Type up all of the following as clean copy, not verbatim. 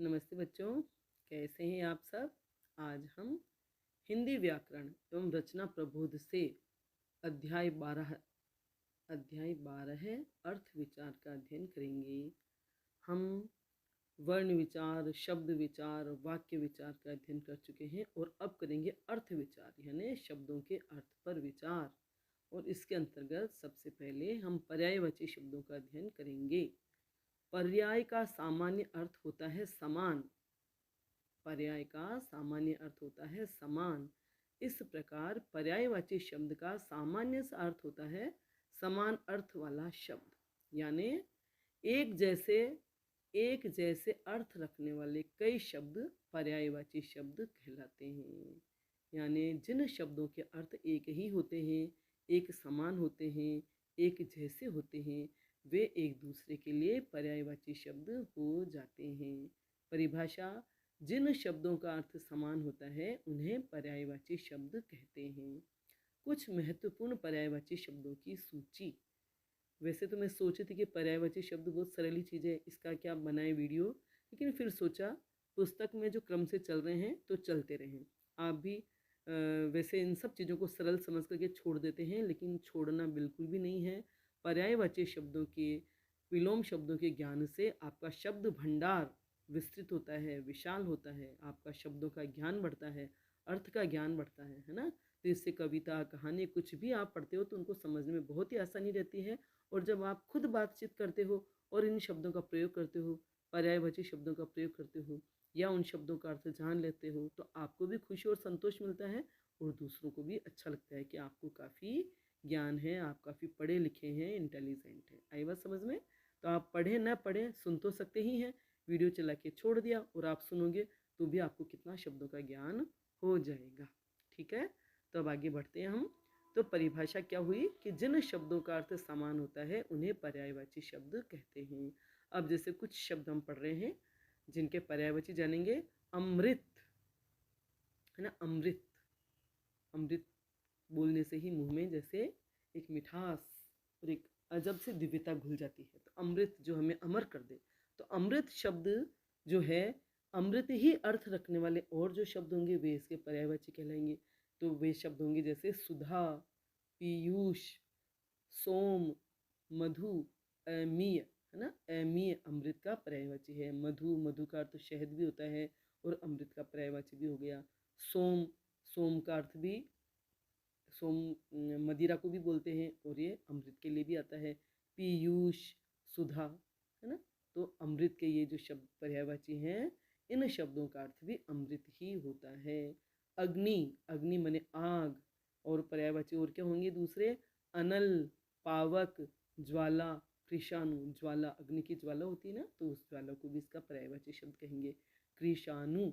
नमस्ते बच्चों, कैसे हैं आप सब। आज हम हिंदी व्याकरण एवं रचना प्रबोध से अध्याय 12 है अर्थ विचार का अध्ययन करेंगे। हम वर्ण विचार, शब्द विचार, वाक्य विचार का अध्ययन कर चुके हैं और अब करेंगे अर्थ विचार, यानी शब्दों के अर्थ पर विचार। और इसके अंतर्गत सबसे पहले हम पर्यायवाची शब्दों का अध्ययन करेंगे। पर्याय का सामान्य अर्थ होता है समान। पर्याय का सामान्य अर्थ होता है समान। इस प्रकार पर्यायवाची शब्द का सामान्य सा अर्थ होता है समान अर्थ वाला शब्द, यानी एक जैसे अर्थ रखने वाले कई शब्द पर्यायवाची शब्द कहलाते हैं। यानी जिन शब्दों के अर्थ एक ही होते हैं, एक समान होते हैं, एक जैसे होते हैं, वे एक दूसरे के लिए पर्यायवाची शब्द हो जाते हैं। परिभाषा: जिन शब्दों का अर्थ समान होता है उन्हें पर्यायवाची शब्द कहते हैं। कुछ महत्वपूर्ण पर्यायवाची शब्दों की सूची। वैसे तो मैं सोची थी कि पर्यायवाची शब्द बहुत सरल चीज़ है, इसका क्या बनाए वीडियो, लेकिन फिर सोचा पुस्तक में जो क्रम से चल रहे हैं तो चलते रहें। आप भी वैसे इन सब चीज़ों को सरल समझ करके छोड़ देते हैं, लेकिन छोड़ना बिल्कुल भी नहीं है। पर्यायवाची शब्दों के, विलोम शब्दों के ज्ञान से आपका शब्द भंडार विस्तृत होता है, विशाल होता है, आपका शब्दों का ज्ञान बढ़ता है, अर्थ का ज्ञान बढ़ता है ना। तो इससे कविता, कहानी कुछ भी आप पढ़ते हो तो उनको समझने में बहुत ही आसानी रहती है। और जब आप खुद बातचीत करते हो और इन शब्दों का प्रयोग करते हो, पर्यायवाची शब्दों का प्रयोग करते हो या उन शब्दों का अर्थ जान लेते हो, तो आपको भी खुशी और संतोष मिलता है और दूसरों को भी अच्छा लगता है कि आपको काफ़ी ज्ञान है, आप काफ़ी पढ़े लिखे हैं, इंटेलिजेंट हैं। आई बात समझ में? तो आप पढ़े ना पढ़े सुन तो सकते ही हैं। वीडियो चला के छोड़ दिया और आप सुनोगे तो भी आपको कितना शब्दों का ज्ञान हो जाएगा। ठीक है, तो अब आगे बढ़ते हैं हम। तो परिभाषा क्या हुई कि जिन शब्दों का अर्थ समान होता है उन्हें पर्यायवाची शब्द कहते हैं। अब जैसे कुछ शब्द हम पढ़ रहे हैं जिनके पर्यायवाची जानेंगे। अमृत है ना, अमृत। अमृत बोलने से ही मुंह में जैसे एक मिठास और एक अजब से दिव्यता घुल जाती है। तो अमृत जो हमें अमर कर दे, तो अमृत शब्द जो है, अमृत ही अर्थ रखने वाले और जो शब्द होंगे वे इसके पर्यायवाची कहलाएंगे। तो वे शब्द होंगे जैसे सुधा, पीयूष, सोम, मधु, अमीय है ना। अमीय अमृत का पर्यायवाची है। मधु, मधु का अर्थ शहद भी होता है और अमृत का पर्यायवाची भी हो गया। सोम, सोम का अर्थ भी, सोम मदिरा को भी बोलते हैं और ये अमृत के लिए भी आता है। पीयूष, सुधा है ना। तो अमृत के ये जो शब्द पर्यायवाची हैं, इन शब्दों का अर्थ भी अमृत ही होता है। अग्नि, अग्नि माने आग, और पर्यायवाची और क्या होंगे दूसरे? अनल, पावक, ज्वाला, कृषाणु। ज्वाला, अग्नि की ज्वाला होती है ना, तो उस ज्वाला को भी इसका पर्यायवाची शब्द कहेंगे, कृषाणु।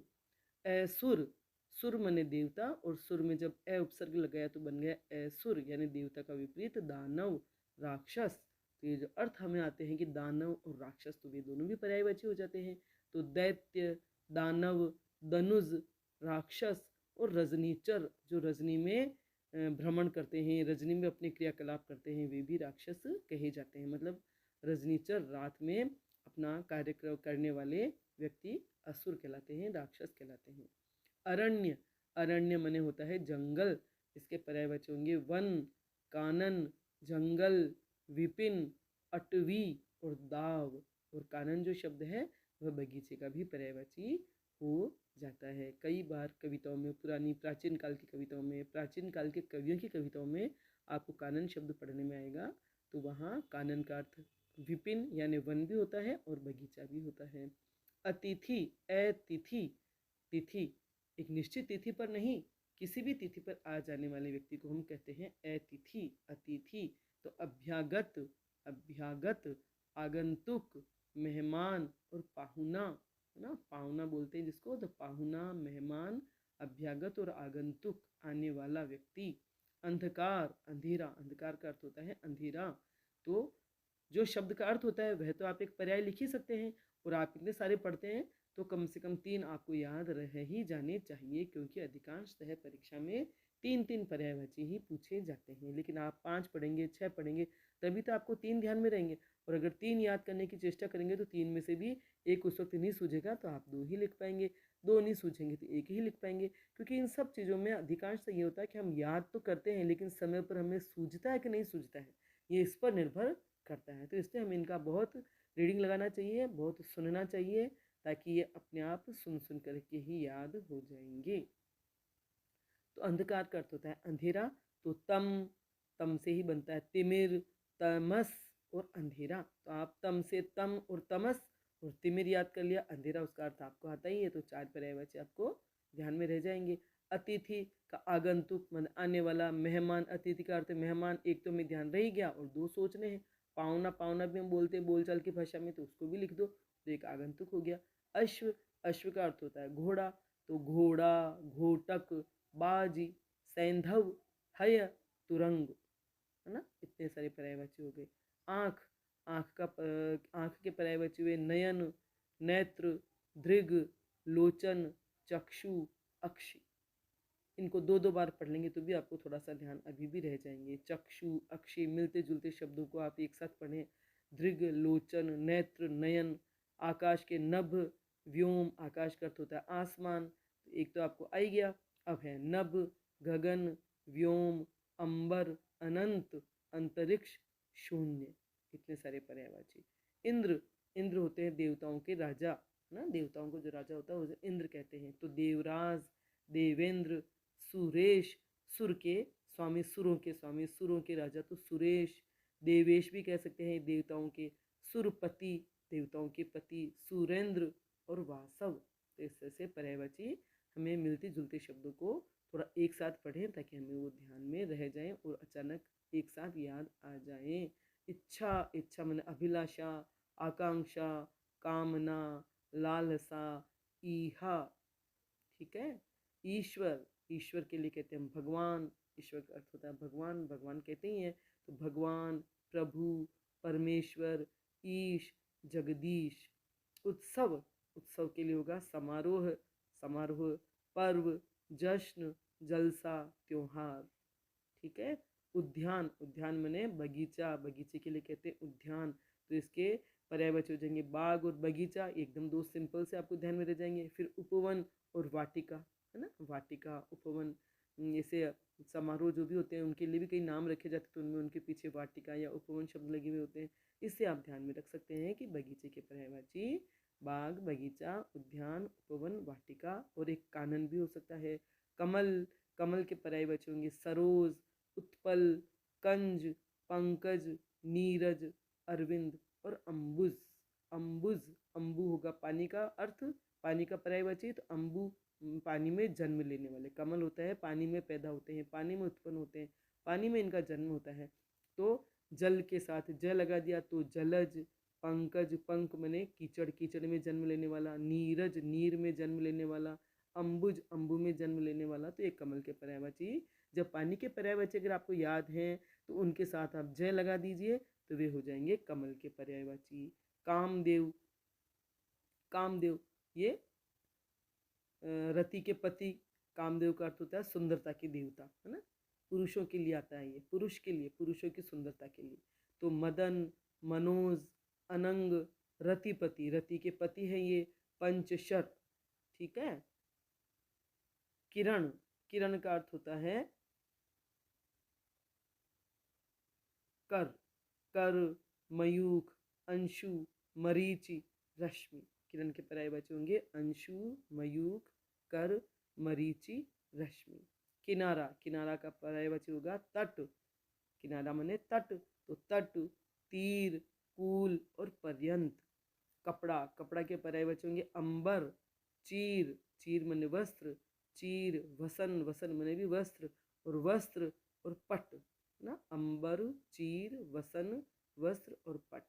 असुर, सुर मने देवता, और सुर में जब ए उपसर्ग लगाया तो बन गया असुर, यानी देवता का विपरीत दानव, राक्षस। तो ये जो अर्थ हमें आते हैं कि दानव और राक्षस, तो वे दोनों भी पर्यायवाची हो जाते हैं। तो दैत्य, दानव, दनुज, राक्षस, और रजनीचर, जो रजनी में भ्रमण करते हैं, रजनी में अपने क्रियाकलाप करते हैं, वे भी राक्षस कहे जाते हैं। मतलब रजनीचर, रात में अपना कार्य करने वाले व्यक्ति असुर कहलाते हैं, राक्षस कहलाते हैं। अरण्य, अरण्य मने होता है जंगल, इसके पर्यायवाची होंगे वन, कानन, जंगल, विपिन, अटवी और दाव। और कानन जो शब्द है वह बगीचे का भी पर्यायवाची हो जाता है। कई बार कविताओं में, पुरानी प्राचीन काल की कविताओं में, प्राचीन काल के कवियों की कविताओं में आपको कानन शब्द पढ़ने में आएगा। तो वहाँ कानन का अर्थ विपिन यानी वन भी होता है और बगीचा भी होता है। अतिथि, अतिथि, तिथि एक निश्चित तिथि पर नहीं, किसी भी तिथि पर आ जाने वाले व्यक्ति को हम कहते हैं अतिथि, अतिथि। तो अभ्यागत, अभ्यागत, आगंतुक, मेहमान और पाहुना है ना। पाहुना बोलते हैं जिसको, तो पाहुना, मेहमान, अभ्यागत और आगंतुक, आने वाला व्यक्ति। अंधकार, अंधेरा, अंधकार का अर्थ होता है अंधेरा। तो जो शब्द का अर्थ होता है वह तो आप एक पर्याय लिख ही सकते हैं, और आप इतने सारे पढ़ते हैं तो कम से कम 3 आपको याद रह ही जाने चाहिए, क्योंकि अधिकांशतः परीक्षा में 3-3 पर्यायवाची ही पूछे जाते हैं। लेकिन आप 5 पढ़ेंगे, 6 पढ़ेंगे, तभी तो आपको 3 ध्यान में रहेंगे। और अगर 3 याद करने की चेष्टा करेंगे तो 3 में से भी एक उस वक्त नहीं सूझेगा तो आप 2 ही लिख पाएंगे, 2 नहीं सूझेंगे तो 1 ही लिख पाएंगे। क्योंकि इन सब चीज़ों में अधिकांशतः ये होता है कि हम याद तो करते हैं लेकिन समय पर हमें सूझता है कि नहीं सूझता है, ये इस पर निर्भर करता है। तो इसलिए हमें इनका बहुत रीडिंग लगाना चाहिए, बहुत सुनना चाहिए, ताकि ये अपने आप सुन सुन करके ही याद हो जाएंगे। तो अंधकार का अर्थ होता है अंधेरा, तो तम से ही बनता है तिमिर, तमस और अंधेरा। तो आप तम से तम और तमस और तिमिर याद कर लिया, अंधेरा उसका अर्थ आपको आता ही है, तो 4 पर्यायवाची आपको ध्यान में रह जाएंगे। अतिथि का आगंतुक मन आने वाला, मेहमान, अतिथि का अर्थ मेहमान, एक तो हमें ध्यान रह गया और 2 सोचने हैं। पावना, पावना भी हम बोलते हैं बोलचाल की भाषा में, तो उसको भी लिख दो, तो एक आगंतुक हो गया। अश्व, अश्व का अर्थ होता है घोड़ा, तो घोड़ा, घोटक, बाजी, सैंधव, हय, तुरंग, है ना, इतने सारे पर्यायवाची हो गए। आँख, आँख के पर्यायवाची हुए नयन, नेत्र, दृग, लोचन, चक्षु, अक्षि। इनको 2-2 बार पढ़ लेंगे तो भी आपको थोड़ा सा ध्यान अभी भी रह जाएंगे। चक्षु, अक्षि मिलते जुलते शब्दों को आप एक साथ पढ़ें। दृग, लोचन, नेत्र, नयन, आकाश के नभ, व्योम, आकाश का अर्थ होता है आसमान, तो एक तो आपको आ ही गया। अब है नभ, गगन, व्योम, अंबर, अनंत, अंतरिक्ष, शून्य, इतने सारे पर्यायवाची। इंद्र, इंद्र होते हैं देवताओं के राजा, है ना, देवताओं को जो राजा होता है उसे इंद्र कहते हैं। तो देवराज, देवेंद्र, सुरेश, सुर के स्वामी, सुरों के स्वामी, सुरों के राजा तो सुरेश। देवेश भी कह सकते हैं देवताओं के। सुरपति, देवताओं के पति, सुरेंद्र और वासव। तो इस तरह से पर्यायवाची हमें मिलते जुलते शब्दों को थोड़ा एक साथ पढ़ें ताकि हमें वो ध्यान में रह जाएं और अचानक एक साथ याद आ जाएं। इच्छा, इच्छा माने अभिलाषा, आकांक्षा, कामना, लालसा, ईहा, ठीक है। ईश्वर, ईश्वर के लिए कहते हैं भगवान, ईश्वर का अर्थ होता है भगवान, भगवान कहते ही हैं, तो भगवान, प्रभु, परमेश्वर, ईश, जगदीश। उत्सव, उत्सव के लिए होगा समारोह, समारोह, पर्व, जश्न, जलसा, त्योहार, ठीक है। उद्यान, उद्यान माने बगीचा, बगीचे के लिए कहते हैं उद्यान, तो इसके पर्यायवाची हो जाएंगे बाग और बगीचा, एकदम 2 सिंपल से आपको ध्यान में रह जाएंगे। फिर उपवन और वाटिका, है ना, वाटिका, उपवन, जैसे समारोह जो भी होते हैं उनके लिए भी कई नाम रखे जाते हैं, तो उनमें उनके पीछे वाटिका या उपवन शब्द लगे हुए होते हैं। इससे आप ध्यान में रख सकते हैं कि बगीचे के पर्यायवाची बाग, बगीचा, उद्यान, उपवन, वाटिका, और एक कानन भी हो सकता है। कमल, कमल के पर्यायवाची होंगे सरोज, उत्पल, कंज, पंकज, नीरज, अरविंद और अम्बुज। अम्बुज, अम्बु होगा पानी का अर्थ, पानी का पर्यायवाची, तो अम्बु पानी में जन्म लेने वाले। कमल होता है पानी में पैदा होते हैं, पानी में उत्पन्न होते हैं, पानी में इनका जन्म होता है, तो जल के साथ ज लगा दिया तो जलज। पंकज, पंक मने कीचड़, कीचड़ में जन्म लेने वाला। नीरज, नीर में जन्म लेने वाला। अम्बुज, अम्बु में जन्म लेने वाला। तो एक कमल के पर्यायवाची, जब पानी के पर्यायवाची अगर आपको याद हैं तो उनके साथ आप जय लगा दीजिए तो वे हो जाएंगे कमल के पर्यायवाची। कामदेव, कामदेव ये रति के पति, कामदेव का अर्थ होता है सुंदरता के देवता, है ना, पुरुषों के लिए आता है ये, पुरुष के लिए, पुरुषों की सुंदरता के लिए। तो मदन, मनोज, अनंग, रतिपति, रति के पति है ये, पंचशर, ठीक है। किरण, किरण का अर्थ होता है कर, कर, मयूख, अंशु, मरीचि, रश्मि। किरण के पर्यायवाची होंगे अंशु, मयूख, कर, मरीचि, रश्मि। किनारा, किनारा का पर्यायवाची होगा तट, किनारा माने तट, तो तट, तीर, कूल और पर्यंत। कपड़ा, कपड़ा के पर्यायवाची होंगे अंबर, चीर, चीर माने वस्त्र, चीर, वसन, वसन माने भी वस्त्र, और वस्त्र और पट ना, अंबर, चीर, वसन, वस्त्र और पट।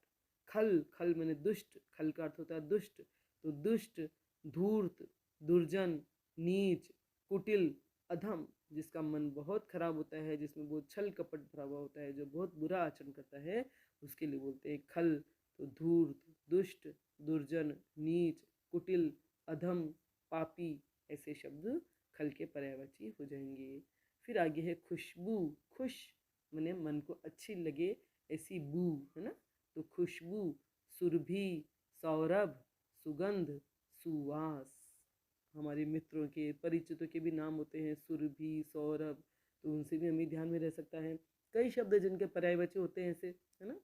खल, खल माने दुष्ट, खल का अर्थ होता है दुष्ट, तो दुष्ट, धूर्त, दुर्जन, नीच, कुटिल, अधम, जिसका मन बहुत खराब होता है, जिसमें बहुत छल कपट भरा हुआ होता है, जो बहुत बुरा आचरण करता है, उसके लिए बोलते हैं खल। तो धूर्त, दुष्ट, दुर्जन, नीच, कुटिल, अधम, पापी, ऐसे शब्द खल के पर्यायवाची हो जाएंगे। फिर आगे है खुशबू, खुश मने मन को अच्छी लगे ऐसी बू, है ना, तो खुशबू, सुरभि, सौरभ, सुगंध, सुवास। हमारे मित्रों के, परिचितों के भी नाम होते हैं, सुरभि, सौरभ, तो उनसे भी हमें ध्यान में रह सकता है। कई शब्द जिनके पर्यायवाची होते हैं ऐसे, है ना,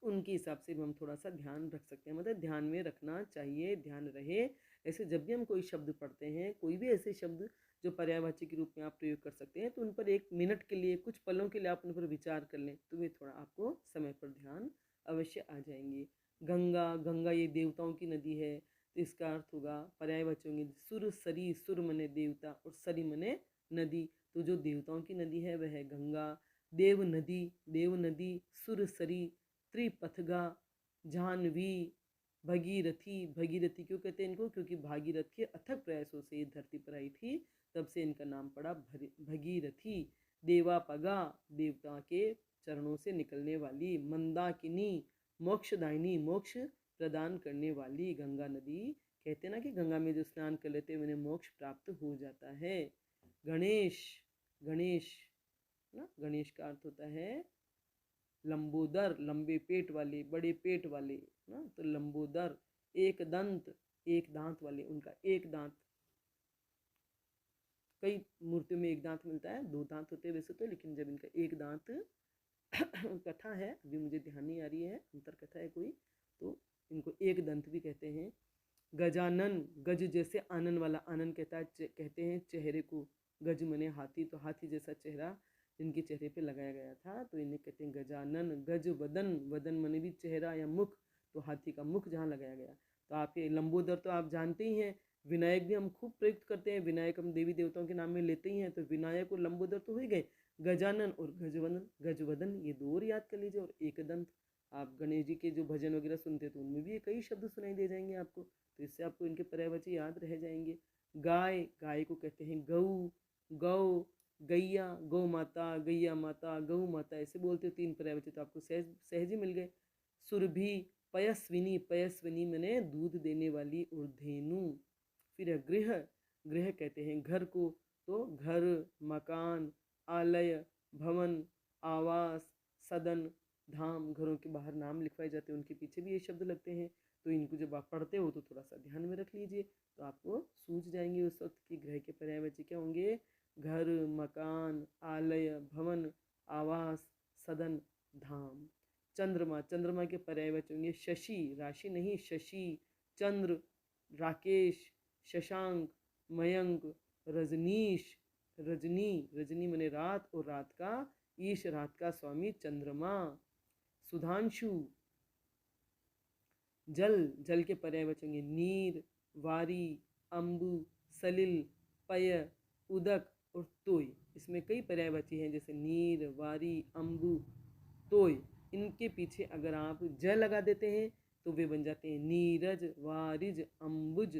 उनके हिसाब से भी हम थोड़ा सा ध्यान रख सकते हैं, मतलब ध्यान में रखना चाहिए, ध्यान रहे। ऐसे जब भी हम कोई शब्द पढ़ते हैं, कोई भी ऐसे शब्द जो पर्यायवाची के रूप में आप प्रयोग कर सकते हैं, तो उन पर 1 मिनट के लिए, कुछ पलों के लिए आप उन पर विचार कर लें, तो वे थोड़ा आपको समय पर ध्यान अवश्य आ जाएंगे। गंगा, गंगा ये देवताओं की नदी है, तो इसका अर्थ होगा पर्यायवाची होंगे सुर सरी, सुर मने देवता और सरी मने नदी, तो जो देवताओं की नदी है वह है गंगा। देव नदी, देव नदी, सुर सरी, त्रिपथगा, जाह्नवी, भगीरथी। भगीरथी क्यों कहते हैं इनको? क्योंकि भागीरथ के अथक प्रयासों से ये धरती पर आई थी, तब से इनका नाम पड़ा भगीरथी। देवापगा, देवता के चरणों से निकलने वाली। मंदाकिनी, मोक्षदायिनी, मोक्ष प्रदान करने वाली गंगा नदी। कहते हैं ना कि गंगा में जो स्नान कर लेते हैं उन्हें मोक्ष प्राप्त हो जाता है। गणेश, गणेश ना, गणेश का अर्थ होता है लंबोदर, लंबे पेट वाले, बड़े पेट वाले ना, तो लंबोदर। एक दंत, एक दांत वाले, उनका एक दांत। कई मूर्तियों में एक दांत मिलता है, 2 दांत होते हैं वैसे तो, लेकिन जब इनका एक दांत कथा है, अभी मुझे ध्यान नहीं आ रही है, अंतर कथा है कोई, तो इनको एक दंत भी कहते हैं। गजानन, गज जैसे आनन वाला, आनन कहते हैं चेहरे को, गज मने हाथी, तो हाथी जैसा चेहरा जिनके चेहरे पे लगाया गया था, तो इन्हें कहते हैं गजानन। गज वदन, वदन मने भी चेहरा या मुख, तो हाथी का मुख जहाँ लगाया गया। तो आप ये लंबोदर तो आप जानते ही हैं। विनायक भी हम खूब प्रयुक्त करते हैं, विनायक हम देवी देवताओं के नाम में लेते ही हैं, तो विनायक और लंबोदर तो हो ही गए। गजानन और गजवदन, गजवदन ये 2 और याद कर लीजिए, और एकदंत। आप गणेश जी के जो भजन वगैरह सुनते हैं तो उनमें भी कई शब्द सुनाई दे जाएंगे आपको, तो इससे आपको इनके पर्यायवाची याद रह जाएंगे। गाय, गाय को कहते हैं गऊ, गौ, गैया, गौ माता, गैया माता, गऊ माता, ऐसे बोलते हो 3 पर्यायवाची, तो आपको सहज सहज ही मिल गए। सुरभि, पयस्विनी, पयस्विनी मैंने दूध देने वाली और धेनु। फिर गृह, गृह कहते हैं घर को, तो घर, मकान, आलय, भवन, आवास, सदन, धाम, घरों के बाहर नाम लिखवाए जाते हैं, उनके पीछे भी ये शब्द लगते हैं, तो इनको जब आप पढ़ते हो तो थोड़ा सा ध्यान में रख लीजिए, तो आपको सूझ जाएंगे उस वक्त कि गृह के पर्यायवाची क्या होंगे। घर, मकान, आलय, भवन, आवास, सदन, धाम। चंद्रमा, चंद्रमा के पर्यायवाची होंगे शशि, राशि नहीं, शशि, चंद्र, राकेश, शशांक, मयंक, रजनीश, रजनी, रजनी मने रात, और रात का ईश, रात का स्वामी चंद्रमा। सुधांशु, जल, जल के पर्यायवाची होंगे नीर, वारी, अम्बु, सलिल, पय, उदक और तोय। इसमें कई पर्यायवाची हैं, जैसे नीर, वारी, अम्बु, तोय। इनके पीछे अगर आप ज लगा देते हैं तो वे बन जाते हैं नीरज, वारिज, अम्बुज,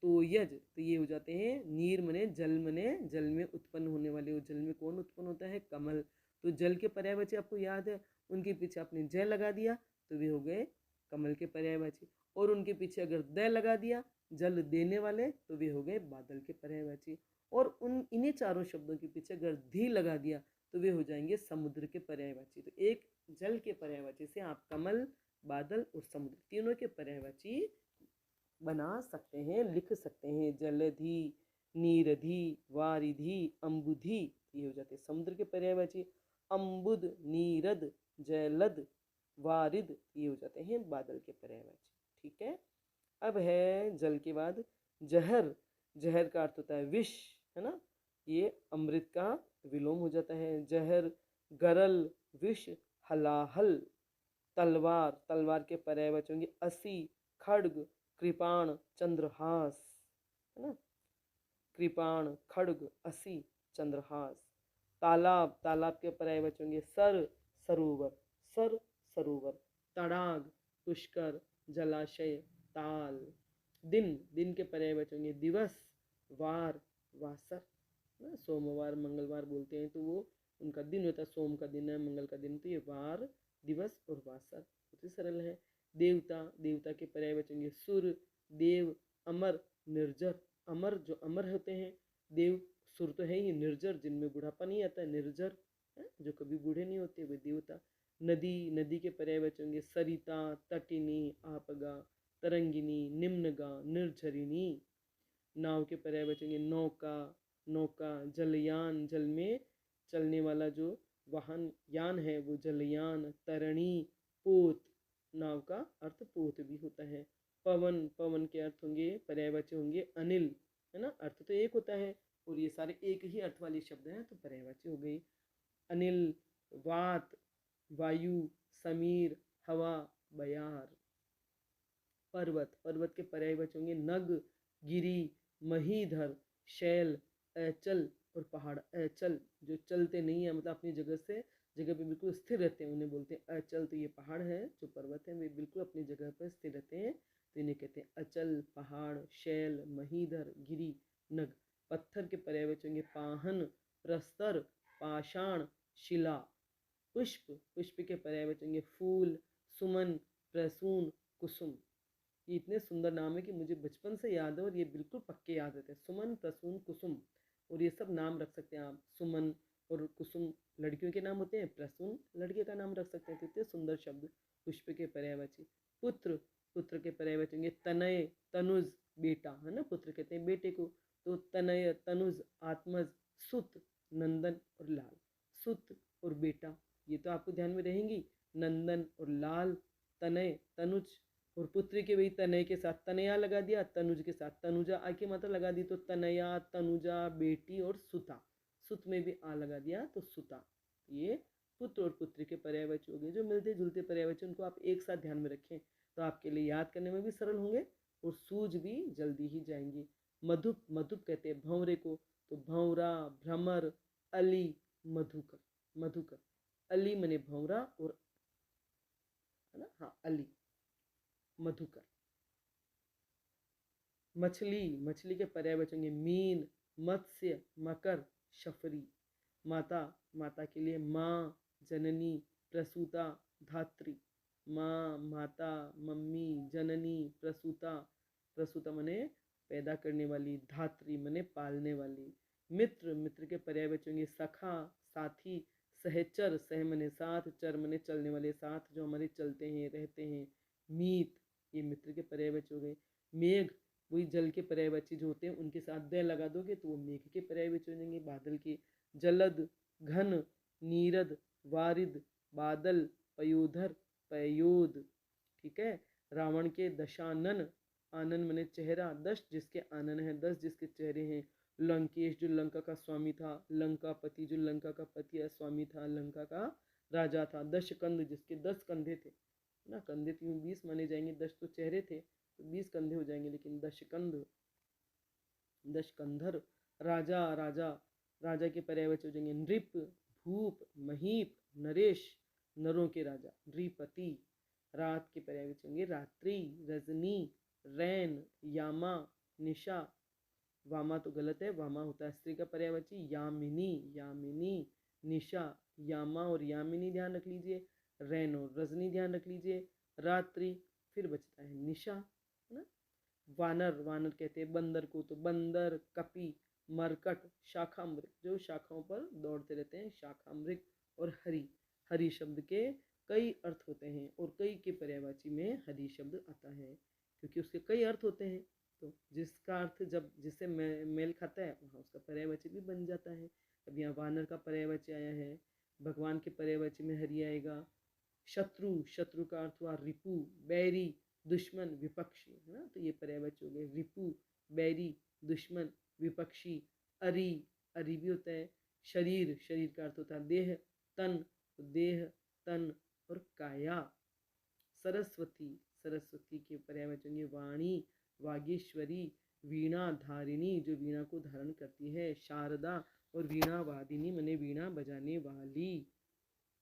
तोयज, तो ये हो जाते हैं नीर मने जल, मने जल में उत्पन्न होने वाले, और जल में कौन उत्पन्न होता है? कमल। तो जल के पर्यायवाची आपको याद है, उनके पीछे आपने ज लगा दिया तो वे हो गए कमल के पर्यायवाची, और उनके पीछे अगर द लगा दिया, जल देने वाले, तो वे हो गए बादल के पर्यायवाची, और उन इन्हीं चारों शब्दों के पीछे अगर धी लगा दिया तो वे हो जाएंगे समुद्र के पर्यायवाची। तो एक जल के पर्यायवाची से आप कमल, बादल और समुद्र तीनों के पर्यायवाची बना सकते हैं, लिख सकते हैं। जलधि, नीरधि, वारिधि, अम्बुधि, ये हो जाते हैं समुद्र के पर्यायवाची। अम्बुद, नीरद, जलद, वारिद, ये हो जाते हैं बादल के पर्यायवाची। ठीक है। अब है जल के बाद जहर, जहर का अर्थ होता है विष, है ना, ये अमृत का विलोम हो जाता है। जहर, गरल, विष, हलाहल। तलवार, तलवार के पर्यायवाची होंगे असी, खड्ग, कृपाण, चंद्रहास, है ना, कृपाण, खड्ग, असी, चंद्रहास। तालाब, तालाब के पर्यायवाची होंगे सर, सरोवर, सर, सरोवर। तड़ाग, पुष्कर, जलाशय, ताल। दिन, दिन के पर्यायवाची होंगे दिवस, वार, वासर। सोमवार, मंगलवार बोलते हैं तो वो उनका दिन होता है, सोम का दिन है, मंगल का दिन, तो ये वार, दिवस और वासर, बहुत ही सरल है। देवता, देवता के पर्यायवाची होंगे सुर, देव, अमर, निर्जर। अमर, जो अमर होते हैं, देव, सुर तो है ही, निर्जर जिनमें बुढ़ापा नहीं आता है, निर्जर है, जो कभी बूढ़े नहीं होते, वे देवता। नदी, नदी के पर्यायवाची होंगे सरिता, तटिनी, आपगा, तरंगिनी, निम्नगा, निर्झरिणी। नाव के पर्यायवाची होंगे नौका, नौका, जलयान, जल में चलने वाला जो वाहन यान है वो जलयान, तरणी, पोत, नाव का अर्थ पोत भी होता है। पवन, पवन के अर्थ होंगे पर्यायवाची होंगे अनिल, है ना, अर्थ तो एक होता है और ये सारे एक ही अर्थ वाले शब्द हैं तो पर्यायवाची हो गई अनिल। वात, वायु, समीर, हवा, बयार। पर्वत, पर्वत के पर्यायवाची होंगे नग, गिरी, महीधर, शैल, अचल और पहाड़। अचल जो चलते नहीं है, मतलब अपनी जगह से जगह पे बिल्कुल स्थिर रहते हैं, उन्हें बोलते हैं अचल। तो ये पहाड़ है, जो पर्वत है वे बिल्कुल अपनी जगह पर स्थिर रहते हैं तो इन्हें कहते हैं अचल, पहाड़, शैल, महीधर, गिरी, नग। पत्थर के पर्यायवाची होंगे पाहन, प्रस्तर, पाषाण, शिला। पुष्प, पुष्प के पर्यायवाची होंगे फूल, सुमन, प्रसून, कुसुम। ये इतने सुंदर नाम है कि मुझे बचपन से याद है और ये बिल्कुल पक्के याद रहते हैं। सुमन, प्रसून, कुसुम, और ये सब नाम रख सकते हैं आप। सुमन और कुसुम लड़कियों के नाम होते हैं, प्रसून लड़के का नाम रख सकते हैं। तो इतने सुंदर शब्द पुष्प के पर्यायवाची। पुत्र, पुत्र के पर्यायवाची होंगे तनय, तनुज, बेटा, है ना, पुत्र कहते हैं बेटे को। तो तनय, तनुज, आत्मज, सुत, नंदन और लाल। सुत और बेटा ये तो आपको ध्यान में रहेंगी, नंदन और लाल, तनय, तनुज, और पुत्री के वही तनय के साथ तनया लगा दिया, तनुज के साथ तनुजा आ की मात्रा लगा दी तो तनया, तनुजा, बेटी और सुता। सुत में भी आ लगा दिया तो सुता। ये पुत्र और पुत्री के पर्यायवाची हो गए। जो मिलते जुलते पर्यायवाची उनको आप एक साथ ध्यान में रखें तो आपके लिए याद करने में भी सरल होंगे और सूझ भी जल्दी ही जाएंगी। मधुप, मधुप कहते हैं भंवरे को, तो भंवरा, भ्रमर, अली, मधुकर। मधुकर, अली मने भंवरा और, है ना, हाँ अली, मधुकर। मछली, मछली के पर्यायवाची होंगे मीन, मत्स्य, मकर, शफरी। माता, माता के लिए माँ, जननी, प्रसूता, धात्री। माँ, माता, मम्मी, जननी, प्रसूता, प्रसूता मने पैदा करने वाली, धात्री मने पालने वाली। मित्र, मित्र के पर्यायवाची होंगे सखा, साथी, सहचर, सह मने साथ, चर मने चलने वाले, साथ जो हमारे चलते हैं रहते हैं। मीत, ये मित्र के पर्यायवाची हो गए। मेघ, वही जल के पर्यायवाची जो होते हैं उनके साथ द लगा दोगे तो वो मेघ के पर्यायवाची हो जाएंगे, बादल के। जलद, घन, नीरद, वारिद, बादल, पयोधर, पयोद। ठीक है। रावण के दशानन, आनन मने चेहरा, दश जिसके आनन है, 10 जिसके चेहरे हैं। लंकेश जो लंका का स्वामी था, लंकापति जो लंका का पति या स्वामी था, लंका का राजा था। दश कंध जिसके 10 कंधे थे ना, कंधे तो 20 माने जाएंगे, 10 तो चेहरे थे तो 20 कंधे हो जाएंगे, लेकिन दशकंध, दशकंधर। राजा, राजा, राजा के पर्यायवाची हो जाएंगे नृप, भूप, महीप, नरेश, नरों के राजा, नृपति। रात के पर्यायवाची होंगे रात्रि, रजनी, रैन, यामा, निशा। वामा तो गलत है, वामा होता है स्त्री का पर्यायवाची, यामिनी, यामिनी, निशा, यामा और यामिनी ध्यान रख लीजिए, रैन और रजनी ध्यान रख लीजिए, रात्रि, फिर बचता है निशा, है ना। वानर, वानर कहते हैं बंदर को, तो बंदर, कपि, मरकट, शाखामृग जो शाखाओं पर दौड़ते रहते हैं, शाखामृग। और हरि, हरि शब्द के कई अर्थ होते हैं और कई के पर्यायवाची में हरि शब्द आता है क्योंकि उसके कई अर्थ होते हैं। तो जिसका अर्थ जब जिससे मेल खाता है वहाँ उसका पर्यायवाची भी बन जाता है। अब यहाँ वानर का पर्यायवाची आया है, भगवान के पर्यायवाची में हरि आएगा। शत्रु, शत्रु का अर्थ हुआ रिपु, बैरी, दुश्मन, विपक्षी, है ना। तो ये पर्यायवाची हो गए रिपु, बैरी, दुश्मन, विपक्षी। अरि, अरि भी होता है शरीर, शरीर का अर्थ होता है देह, तन, तो देह, तन और काया। सरस्वती, सरस्वती के पर्यायवाची होंगे वाणी, वागीश्वरी, वीणा धारिणी जो वीणा को धारण करती है, शारदा और वीणा वादिनी मने वीणा बजाने वाली।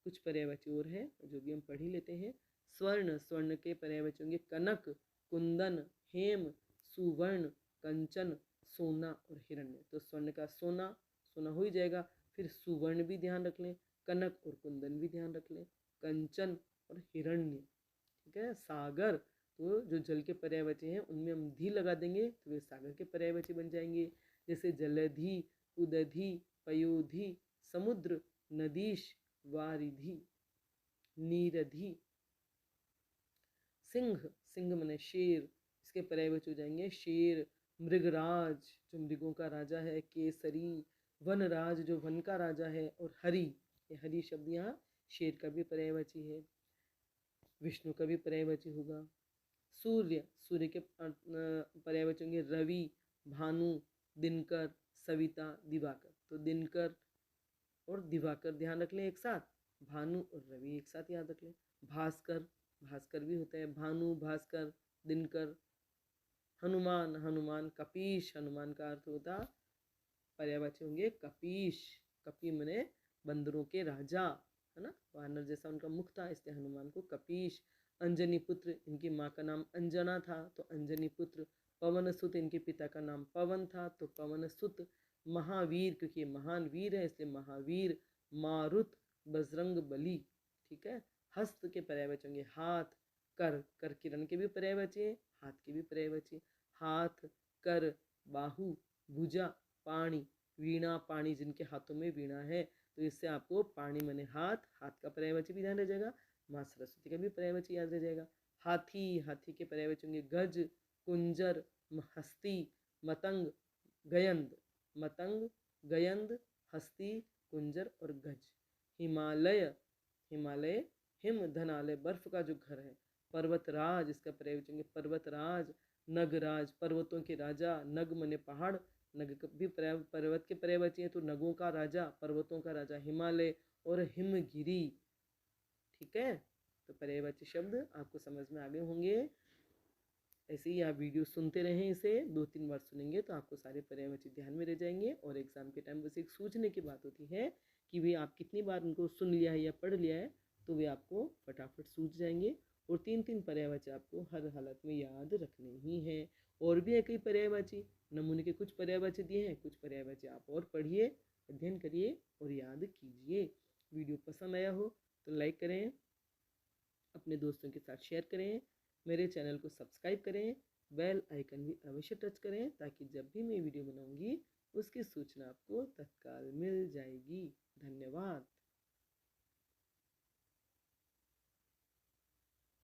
कुछ पर्यायवाची और है जो भी हम पढ़ ही लेते हैं। स्वर्ण, स्वर्ण के पर्यायवाची होंगे कनक, कुंदन, हेम, सुवर्ण, कंचन, सोना और हिरण्य। तो स्वर्ण का सोना, सोना हो ही जाएगा, फिर सुवर्ण भी ध्यान रख लें, कनक और कुंदन भी ध्यान रख लें, कंचन और हिरण्य। ठीक है। सागर, तो जो जल के पर्यायवाची हैं उनमें हम धी लगा देंगे तो वे सागर के पर्यायवाची बन जाएंगे, जैसे जलधि, उदधि, पयोधि, समुद्र, नदीश, वारिधि। नीरधि। सिंह, सिंह मने शेर, इसके पर्यायवाची हो जाएंगे शेर, मृगराज जो मृगों का राजा है, केसरी, वनराज जो वन का राजा है, और हरि, ये हरि शब्द यहाँ शेर का भी पर्यायवाची है, विष्णु का भी पर्यायवाची होगा। सूर्य, सूर्य के पर्यायवाची होंगे रवि, भानु, दिनकर, सविता, दिवाकर। तो दिनकर और दिवाकर ध्यान रख लें एक साथ, भानु और रवि एक साथ याद रख लें। भास्कर, भास्कर भी होता है, भानु, भास्कर, दिनकर। हनुमान, हनुमान, कपीश, हनुमान का अर्थ होता पर्यायवाची होंगे कपीश, कपी मने बंदरों के राजा, है ना, वानर जैसा उनका मुख था इसलिए हनुमान को कपीश। अंजनी पुत्र, इनकी माँ का नाम अंजना था तो अंजनी पुत्र। पवन सुत, इनके पिता का नाम पवन था तो पवन सुत। महावीर, क्योंकि ये महान वीर है इसलिए महावीर। मारुत, बजरंग बली, ठीक है। हस्त के पर्यायवाची होंगे हाथ, कर, कर किरण के भी पर्यायवाची है, हाथ के भी पर्यायवाची। हाथ, कर, बाहु, भुजा, पाणी, वीणा, पाणी जिनके हाथों में वीणा है, तो इससे आपको पाणी मने हाथ, हाथ का पर्यायवाची भी ध्यान रह जाएगा। माँ सरस्वती का भी पर्यायवाची याद रह जाएगा। हाथी, हाथी के पर्यायवाची होंगे गज, कुंजर, हस्ती, मतंग, गयंद, मतंग, गयंद, हस्ती, कुंजर और गज। हिमालय, हिमालय हिम धनालय बर्फ का जो घर है। पर्वतराज, इसका पर्यायवाची होंगे पर्वतराज। नगराज, पर्वतों के राजा, नग मने पहाड़, नग भी पर्वत के पर्यायवाची है तो नगों का राजा, पर्वतों का राजा हिमालय। और हिमगिरी, ठीक है। तो पर्यायवाची शब्द आपको समझ में आ गए होंगे। ऐसे ही आप वीडियो सुनते रहें, इसे 2-3 बार सुनेंगे तो आपको सारे पर्यायवाची ध्यान में रह जाएंगे। और एग्जाम के टाइम बस एक सूझने की बात होती है कि वे आप कितनी बार उनको सुन लिया है या पढ़ लिया है, तो वे आपको फटाफट सूझ जाएंगे। और 3-3 पर्यायवाची आपको हर हालत में याद रखने ही है। और भी है कई पर्यायवाची, नमूने के कुछ पर्यायवाची दिए हैं, कुछ पर्यायवाची आप और पढ़िए, अध्ययन करिए और याद कीजिए। वीडियो पसंद आया हो तो लाइक करें, अपने दोस्तों के साथ शेयर करें, मेरे चैनल को सब्सक्राइब करें, बेल आइकन भी अवश्य टच करें ताकि जब भी मैं वीडियो बनाऊंगी उसकी सूचना आपको तत्काल मिल जाएगी। धन्यवाद।